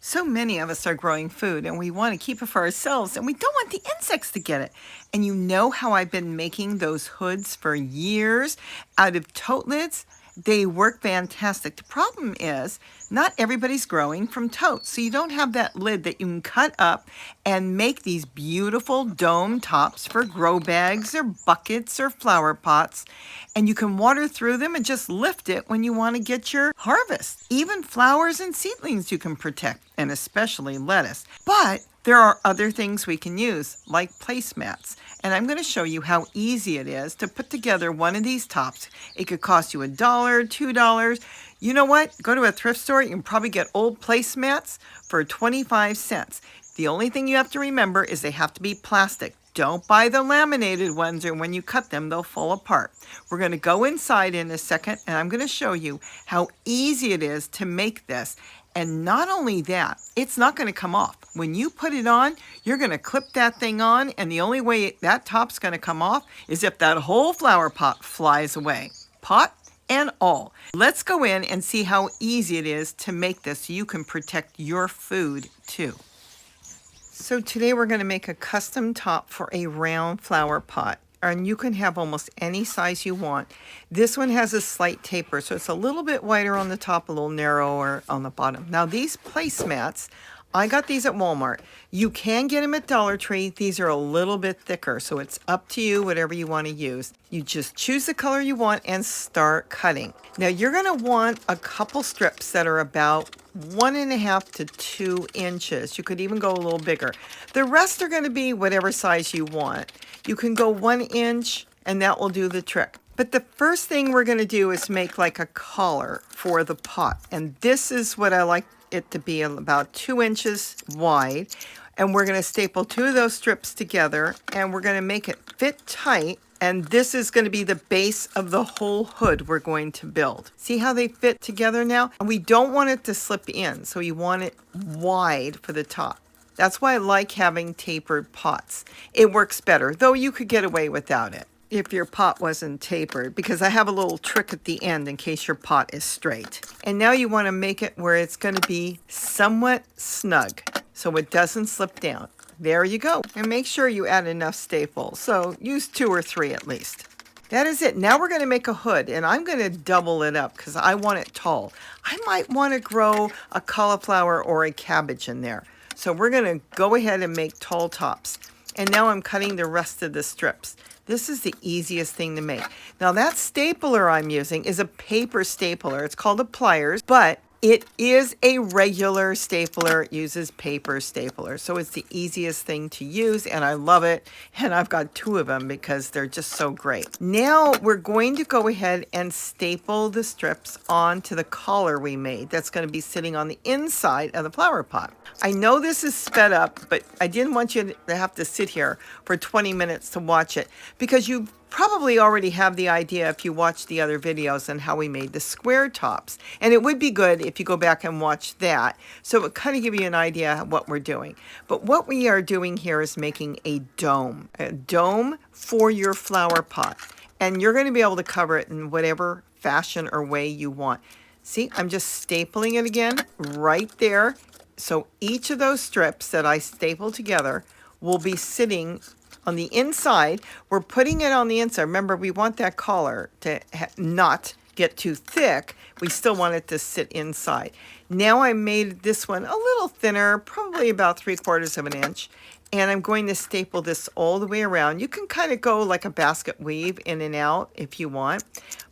So many of us are growing food and we want to keep it for ourselves and we don't want the insects to get it. And you know how I've been making those hoods for years out of tote lids? They work fantastic. The problem is not everybody's growing from totes, so you don't have that lid that you can cut up and make these beautiful dome tops for grow bags or buckets or flower pots. And you can water through them and just lift it when you want to get your harvest. Even flowers and seedlings you can protect, and especially lettuce. But there are other things we can use, like placemats. And I'm going to show you how easy it is to put together one of these tops. It could cost you $1, $2. You know what? Go to a thrift store. You can probably get old placemats for 25 cents. The only thing you have to remember is they have to be plastic. Don't buy the laminated ones, or when you cut them, they'll fall apart. We're going to go inside in a second, and I'm going to show you how easy it is to make this. And not only that, it's not going to come off. When you put it on, you're going to clip that thing on, and the only way that top's going to come off is if that whole flower pot flies away. Pot and all. Let's go in and see how easy it is to make this so you can protect your food too. So today we're going to make a custom top for a round flower pot. And you can have almost any size you want. This one has a slight taper, so it's a little bit wider on the top, a little narrower on the bottom. Now these placemats, I got these at Walmart. You can get them at Dollar Tree. These are a little bit thicker, so it's up to you, whatever you want to use. You just choose the color you want and start cutting. Now you're going to want a couple strips that are about 1.5 to 2 inches. You could even go a little bigger. The rest are going to be whatever size you want. You can go 1 inch and that will do the trick. But the first thing we're going to do is make like a collar for the pot. And this is what I like it to be, about 2 inches wide. And we're going to staple 2 of those strips together and we're going to make it fit tight. And this is going to be the base of the whole hood we're going to build. See how they fit together now? And we don't want it to slip in, so you want it wide for the top. That's why I like having tapered pots. It works better, though you could get away without it if your pot wasn't tapered, because I have a little trick at the end in case your pot is straight. And now you want to make it where it's going to be somewhat snug so it doesn't slip down. There you go. And make sure you add enough staples. So use 2 or 3 at least. That is it. Now we're going to make a hood, and I'm going to double it up because I want it tall. I might want to grow a cauliflower or a cabbage in there. So we're going to go ahead and make tall tops. And now I'm cutting the rest of the strips. This is the easiest thing to make. Now that stapler I'm using is a paper stapler. It's called a pliers, but it is a regular stapler. It uses paper stapler. So it's the easiest thing to use and I love it. And I've got 2 of them because they're just so great. Now we're going to go ahead and staple the strips onto the collar we made. That's going to be sitting on the inside of the flower pot. I know this is sped up, but I didn't want you to have to sit here for 20 minutes to watch it because you probably already have the idea if you watch the other videos on how we made the square tops. And it would be good if you go back and watch that. So it would kind of give you an idea of what we're doing. But what we are doing here is making a dome for your flower pot. And you're going to be able to cover it in whatever fashion or way you want. See, I'm just stapling it again right there. So each of those strips that I stapled together will be sitting on the inside. We're putting it on the inside. Remember, we want that collar to not get too thick. We still want it to sit inside. Now I made this one a little thinner, probably about 3/4 of an inch. And I'm going to staple this all the way around. You can kind of go like a basket weave in and out if you want.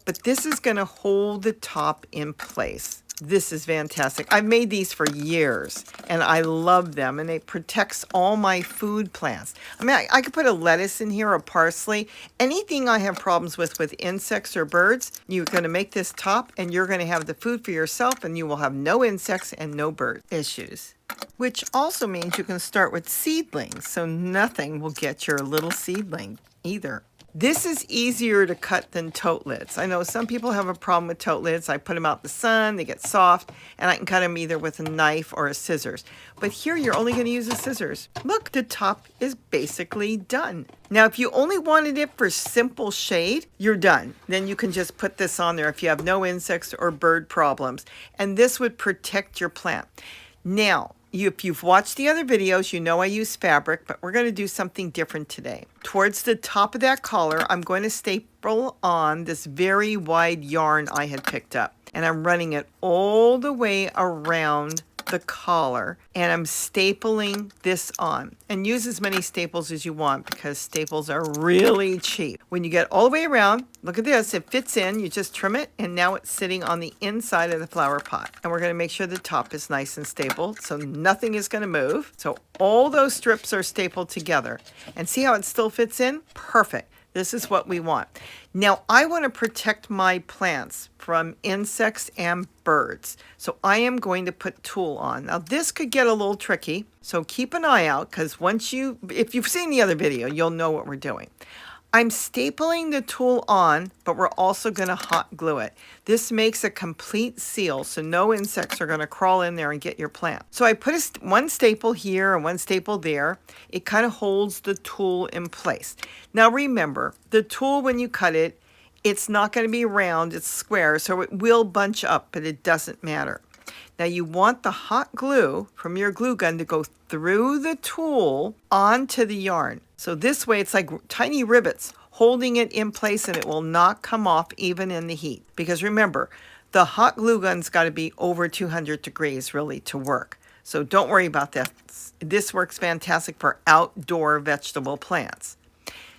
But this is going to hold the top in place. This is fantastic. I've made these for years and I love them, and it protects all my food plants. I mean, I could put a lettuce in here, a parsley, anything I have problems with insects or birds. You're going to make this top and you're going to have the food for yourself and you will have no insects and no bird issues. Which also means you can start with seedlings, so nothing will get your little seedling either. This is easier to cut than tote lids. I know some people have a problem with tote lids. I put them out in the sun, they get soft, and I can cut them either with a knife or a scissors. But here you're only going to use the scissors. Look, the top is basically done. Now, if you only wanted it for simple shade, you're done. Then you can just put this on there if you have no insects or bird problems. And this would protect your plant. Now, If you've watched the other videos, you know I use fabric, but we're going to do something different today. Towards the top of that collar, I'm going to staple on this very wide yarn I had picked up. And I'm running it all the way around the collar, and I'm stapling this on. And use as many staples as you want because staples are really cheap. When you get all the way around, look at this, it fits in, you just trim it, and now it's sitting on the inside of the flower pot. And we're going to make sure the top is nice and stable so nothing is going to move. So all those strips are stapled together. And see how it still fits in? Perfect. This is what we want. Now, I want to protect my plants from insects and birds. So I am going to put tulle on. Now, this could get a little tricky, so keep an eye out because if you've seen the other video, you'll know what we're doing. I'm stapling the tulle on, but we're also going to hot glue it. This makes a complete seal, so no insects are going to crawl in there and get your plant. So I put one staple here and one staple there. It kind of holds the tulle in place. Now remember, the tulle, when you cut it, it's not going to be round, it's square, so it will bunch up, but it doesn't matter. Now you want the hot glue from your glue gun to go through the tulle onto the yarn. So this way it's like tiny rivets holding it in place and it will not come off even in the heat. Because remember, the hot glue gun's got to be over 200 degrees really to work. So don't worry about that. This works fantastic for outdoor vegetable plants.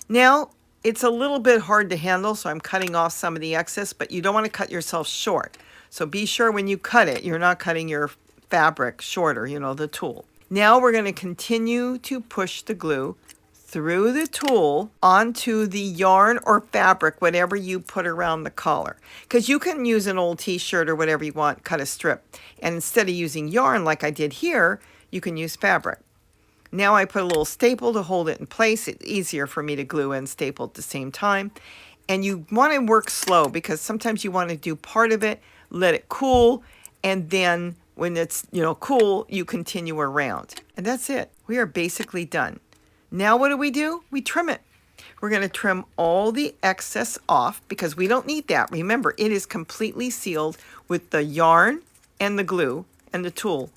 Now, it's a little bit hard to handle, so I'm cutting off some of the excess, but you don't want to cut yourself short. So be sure when you cut it, you're not cutting your fabric shorter, the tulle. Now we're going to continue to push the glue through the tulle onto the yarn or fabric, whatever you put around the collar. Because you can use an old t-shirt or whatever you want, cut a strip. And instead of using yarn like I did here, you can use fabric. Now I put a little staple to hold it in place. It's easier for me to glue and staple at the same time. And you want to work slow because sometimes you want to do part of it, let it cool, and then when it's cool, you continue around. And that's it. We are basically done. Now what do? We trim it. We're going to trim all the excess off because we don't need that. Remember, it is completely sealed with the yarn and the glue and the tulle.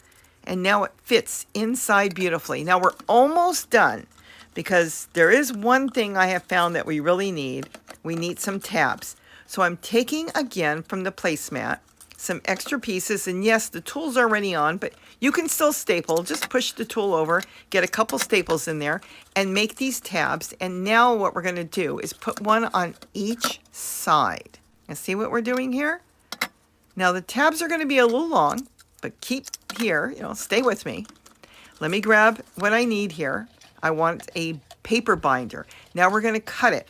And now it fits inside beautifully. Now we're almost done because there is one thing I have found that we really need. We need some tabs. So I'm taking again from the placemat some extra pieces, and yes, the tulle's already on, but you can still staple. Just push the tulle over, get a couple staples in there, and make these tabs. And now what we're going to do is put one on each side. And see what we're doing here? Now the tabs are going to be a little long, but keep here, stay with me. Let me grab what I need here. I want a paper binder. Now we're going to cut it.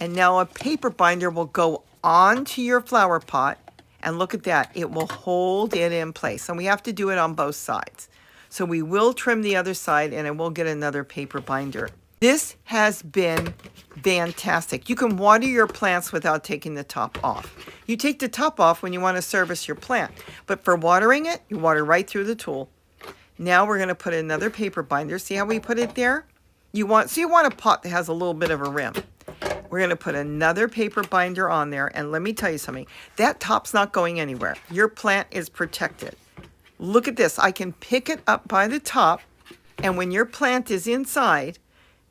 And now a paper binder will go onto your flower pot. And look at that, it will hold it in place. And we have to do it on both sides. So we will trim the other side and I will get another paper binder. This has been fantastic. You can water your plants without taking the top off. You take the top off when you want to service your plant. But for watering it, you water right through the tulle. Now we're going to put another paper binder. See how we put it there? You want a pot that has a little bit of a rim. We're going to put another paper binder on there, and let me tell you something. That top's not going anywhere. Your plant is protected. Look at this. I can pick it up by the top, and when your plant is inside,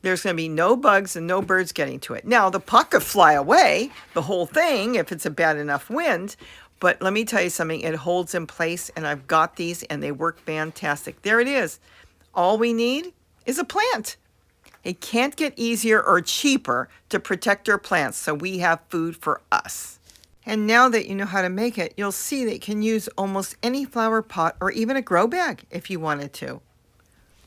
there's going to be no bugs and no birds getting to it. Now, the pot could fly away, the whole thing, if it's a bad enough wind, but let me tell you something. It holds in place, and I've got these, and they work fantastic. There it is. All we need is a plant. It can't get easier or cheaper to protect our plants, so we have food for us. And now that you know how to make it, you'll see that you can use almost any flower pot or even a grow bag if you wanted to.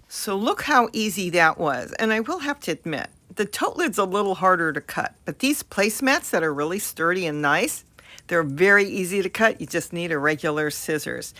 So look how easy that was. And I will have to admit, the tote lid's a little harder to cut, but these placemats that are really sturdy and nice, they're very easy to cut. You just need a regular scissors.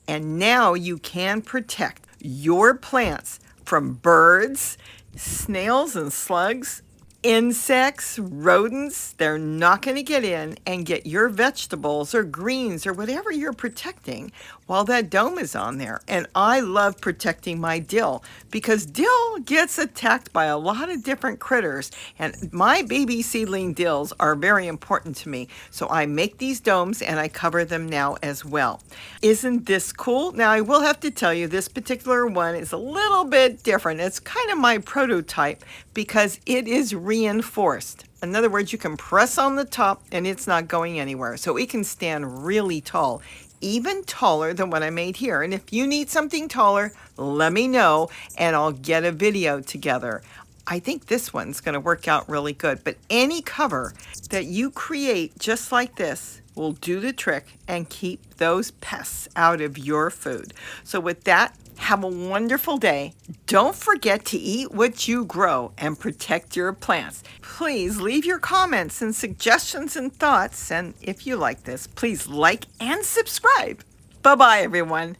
And now you can protect your plants from birds, snails and slugs, insects, rodents. They're not going to get in and get your vegetables or greens or whatever you're protecting while that dome is on there. And I love protecting my dill because dill gets attacked by a lot of different critters, and my baby seedling dills are very important to me. So I make these domes and I cover them now as well. Isn't this cool? Now I will have to tell you, this particular one is a little bit different. It's kind of my prototype because it is reinforced. In other words, you can press on the top and it's not going anywhere. So it can stand really tall, even taller than what I made here. And if you need something taller, let me know and I'll get a video together. I think this one's going to work out really good. But any cover that you create just like this will do the trick and keep those pests out of your food. So with that, have a wonderful day. Don't forget to eat what you grow and protect your plants. Please leave your comments and suggestions and thoughts. And if you like this, please like and subscribe. Bye-bye, everyone.